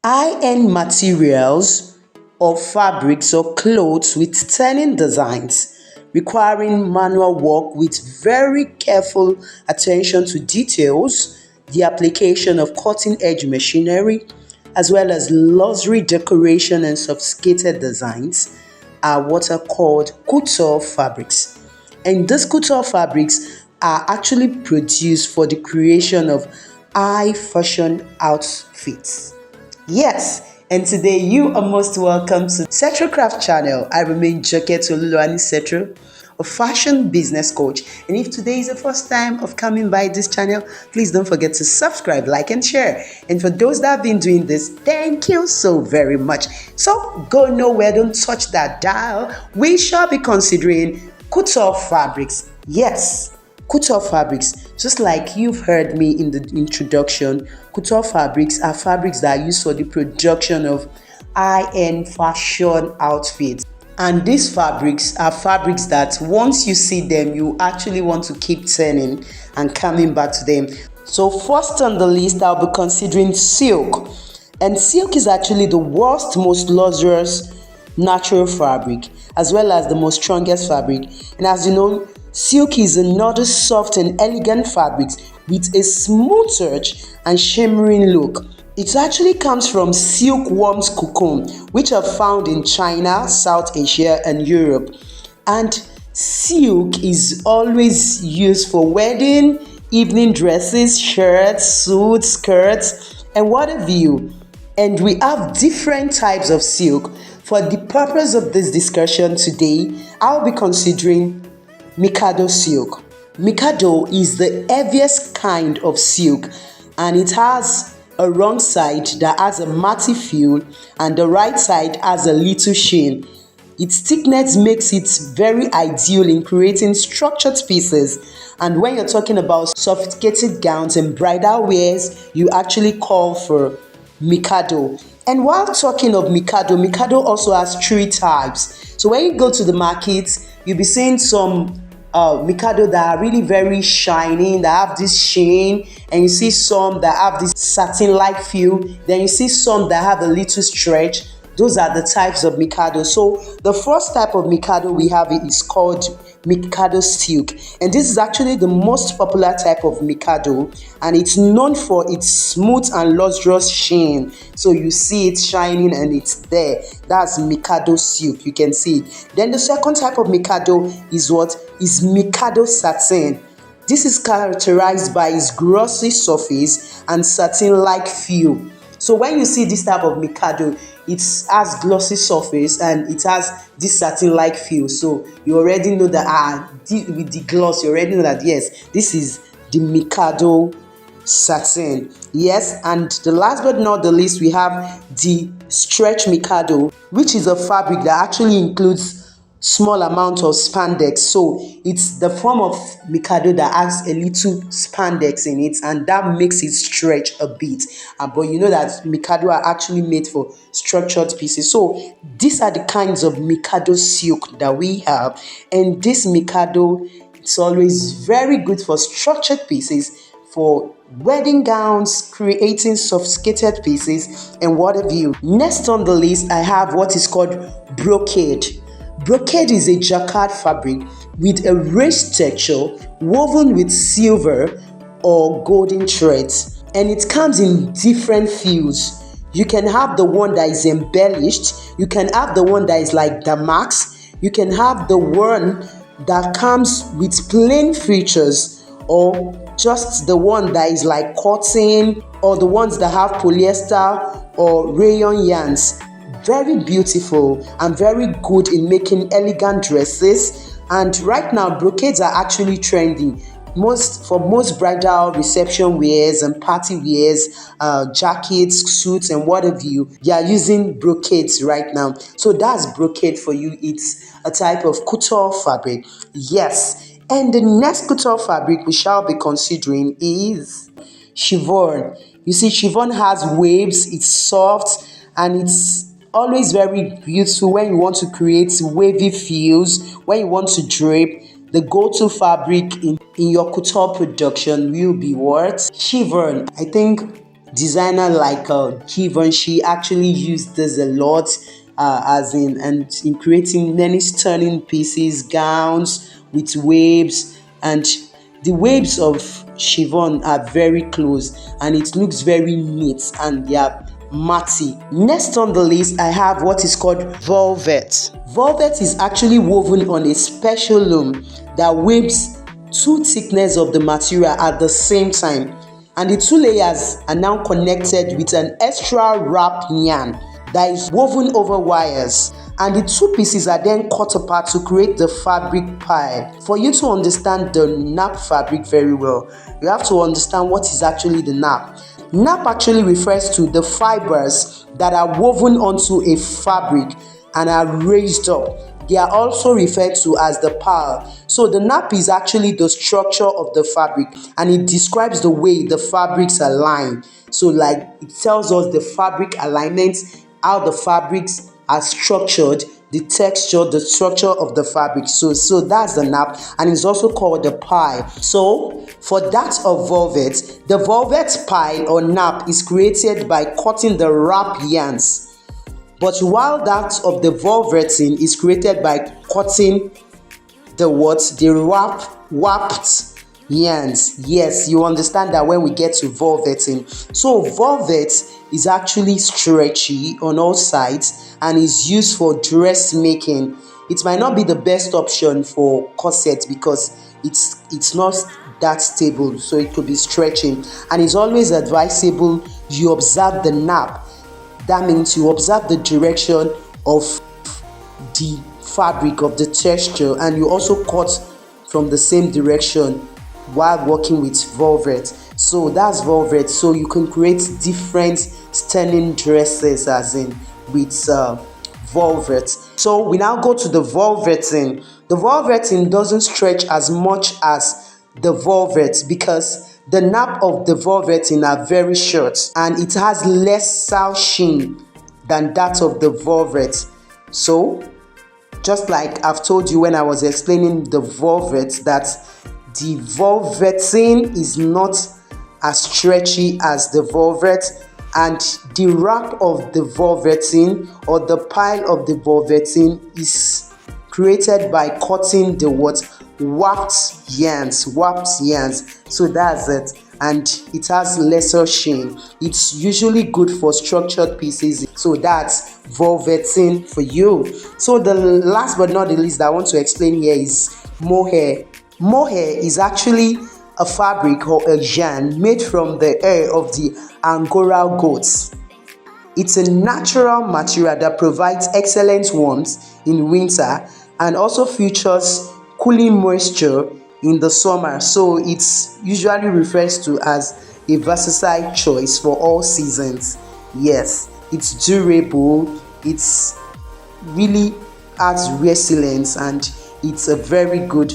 High-end materials or fabrics or clothes with stunning designs requiring manual work with very careful attention to details, the application of cutting-edge machinery, as well as luxury decoration and sophisticated designs are what are called couture fabrics. And these couture fabrics are actually produced for the creation of high fashion outfits. Yes, and today you are most welcome to Setro Craft channel. I remain Joket Oluluwani Setro, a fashion business coach. And if today is the first time of coming by this channel, please don't forget to subscribe, like, and share. And for those that have been doing this, thank you so very much. So go nowhere, don't touch that dial. We shall be considering couture fabrics. Yes, couture fabrics, just like you've heard me in the introduction, couture fabrics are fabrics that are used for the production of high-end fashion outfits. And these fabrics are fabrics that once you see them, you actually want to keep turning and coming back to them. So first on the list, I'll be considering silk. And silk is actually the world's most luxurious natural fabric, as well as the most strongest fabric. And as you know, silk is another soft and elegant fabric with a smooth touch and shimmering look. It actually comes from silkworm's cocoon, which are found in China, South Asia, and Europe. And silk is always used for wedding, evening dresses, shirts, suits, skirts, and what have you. And we have different types of silk. For the purpose of this discussion today, I'll be considering Mikado silk. Mikado is the heaviest kind of silk, and it has a wrong side that has a matte feel and the right side has a little sheen. Its thickness makes it very ideal in creating structured pieces, and when you're talking about sophisticated gowns and bridal wears, you actually call for Mikado. And while talking of Mikado, Mikado also has three types. So when you go to the market, you'll be seeing some Mikado that are really very shiny, that have this sheen, and you see some that have this satin-like feel. Then you see some that have a little stretch. Those are the types of Mikado. So the first type of Mikado we have is called Mikado silk, and this is actually the most popular type of Mikado, and it's known for its smooth and lustrous sheen. So you see it shining and it's there. That's Mikado silk, you can see. Then the second type of Mikado is what is Mikado satin. This is characterized by its glossy surface and satin-like feel. So when you see this type of Mikado, it has glossy surface and it has this satin-like feel. So you already know that with the gloss, you already know that yes, this is the Mikado satin. Yes, and the last but not the least, we have the stretch Mikado, which is a fabric that actually includes small amount of spandex. So it's the form of Mikado that has a little spandex in it, and that makes it stretch a bit. But you know that Mikado are actually made for structured pieces. So these are the kinds of Mikado silk that we have, and this Mikado, it's always very good for structured pieces, for wedding gowns, creating sophisticated pieces, and what have you. Next on the list, I have what is called brocade. Brocade is a jacquard fabric with a rich texture woven with silver or golden threads, and it comes in different feels. You can have the one that is embellished, you can have the one that is like damask, you can have the one that comes with plain features, or just the one that is like cotton, or the ones that have polyester or rayon yarns. Very beautiful and very good in making elegant dresses. And right now brocades are actually trendy for most bridal reception wears and party wears, jackets, suits, and what have you. They are using brocades right now. So that's brocade for you. It's a type of couture fabric. Yes. And the next couture fabric we shall be considering is chiffon. You see, chiffon has waves, it's soft, and it's always very beautiful when you want to create wavy feels, when you want to drape. The go-to fabric in your couture production will be what? Chiffon. I think designer like Givenchy actually used this a lot, as in creating many stunning pieces, gowns with waves, and the waves of Chiffon are very close and it looks very neat and they are matty. Next on the list, I have what is called velvet. Velvet is actually woven on a special loom that weaves two thickness of the material at the same time, and the two layers are now connected with an extra wrap yarn that is woven over wires, and the two pieces are then cut apart to create the fabric pile. For you to understand the nap fabric very well, you have to understand what is actually the nap. Nap actually refers to the fibers that are woven onto a fabric and are raised up. They are also referred to as the pile. So the nap is actually the structure of the fabric and it describes the way the fabrics align. So like it tells us the fabric alignment, how the fabrics are structured, the texture, the structure of the fabric. So that's the nap, and it's also called the pile. So for that of velvet, the velvet pile or nap is created by cutting the wrap yarns. But while that of the velveteen is created by cutting the wrapped yarns. Yes, you understand that when we get to velveteen. So velvet is actually stretchy on all sides and is used for dressmaking. It might not be the best option for corset because it's not that stable, so it could be stretching, and it's always advisable you observe the nap. That means you observe the direction of the fabric, of the texture, and you also cut from the same direction while working with velvet. So that's velvet. So you can create different stunning dresses as in with velvet. So we now go to the velveteen. The velveteen doesn't stretch as much as the velvet because the nap of the velveteen are very short and it has lesser sheen than that of the velvet. So just like I've told you when I was explaining the velvet, that the velveteen is not as stretchy as the velvet, and the wrap of the velveteen or the pile of the velveteen is created by cutting the wrapped yarns. So that's it, and it has lesser sheen. It's usually good for structured pieces. So that's velveteen for you. So the last but not the least that I want to explain here is mohair. Mohair is actually a fabric or a yarn made from the hair of the Angora goats. It's a natural material that provides excellent warmth in winter and also features cooling moisture in the summer. So it's usually refers to as a versatile choice for all seasons. Yes, it's durable, it's really adds resilience, and it's a very good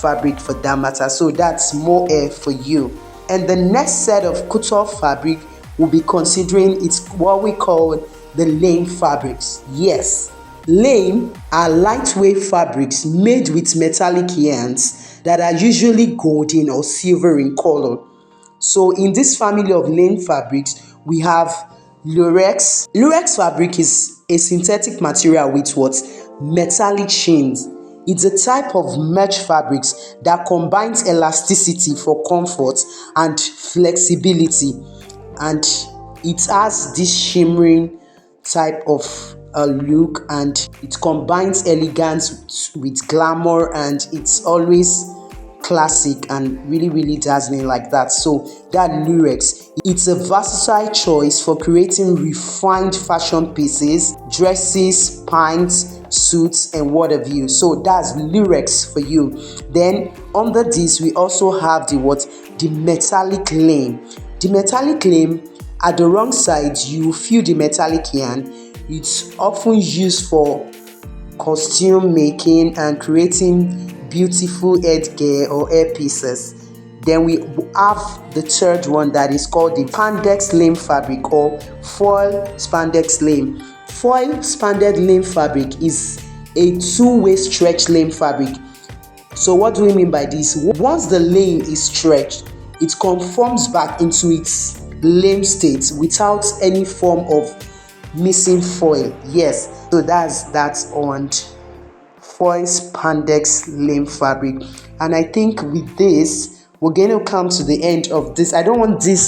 fabric for that matter. So that's mohair for you. And the next set of couture fabric we'll be considering it's what we call the Lamé fabrics. Yes, Lamé are lightweight fabrics made with metallic yarns that are usually golden or silver in color. So in this family of Lamé fabrics, we have lurex. Lurex fabric is a synthetic material with metallic sheens. It's a type of mesh fabrics that combines elasticity for comfort and flexibility, and it has this shimmering type of look, and it combines elegance with glamour, and it's always classic and really dazzling like that. So that lurex, it's a versatile choice for creating refined fashion pieces, dresses, pants, suits, and what have you. So that's lurex for you. Then under this we also have the metallic Lamé. The metallic Lamé, at the wrong side you feel the metallic yarn. It's often used for costume making and creating beautiful headgear or earpieces. Then we have the third one that is called the spandex Lamé fabric or foil spandex Lamé. Foil spandex Lamé fabric is a two-way stretch Lamé fabric. So what do we mean by this? Once the Lamé is stretched, it conforms back into its lame state without any form of missing foil. Yes, so that's on foil spandex lame fabric. And I think with this we're going to come to the end of this. I don't want this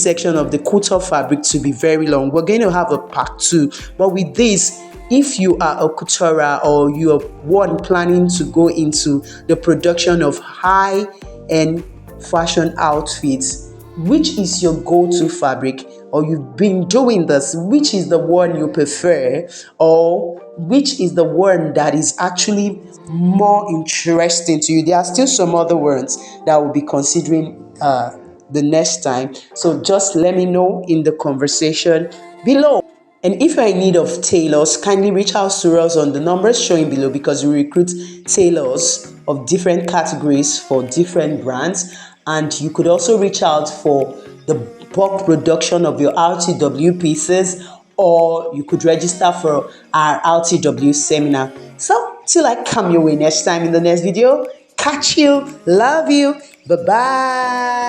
section of the couture fabric to be very long. We're going to have a part 2, but with this, if you are a couturer or you are one planning to go into the production of high-end fashion outfits, which is your go-to fabric, or you've been doing this, which is the one you prefer, or which is the one that is actually more interesting to you. There are still some other ones that we'll be considering the next time, so just let me know in the conversation below. And if you're in need of tailors, kindly reach out to us on the numbers showing below, because we recruit tailors of different categories for different brands. And you could also reach out for the bulk production of your RTW pieces, or you could register for our RTW seminar. So till I come your way next time in the next video, catch you, love you, bye bye.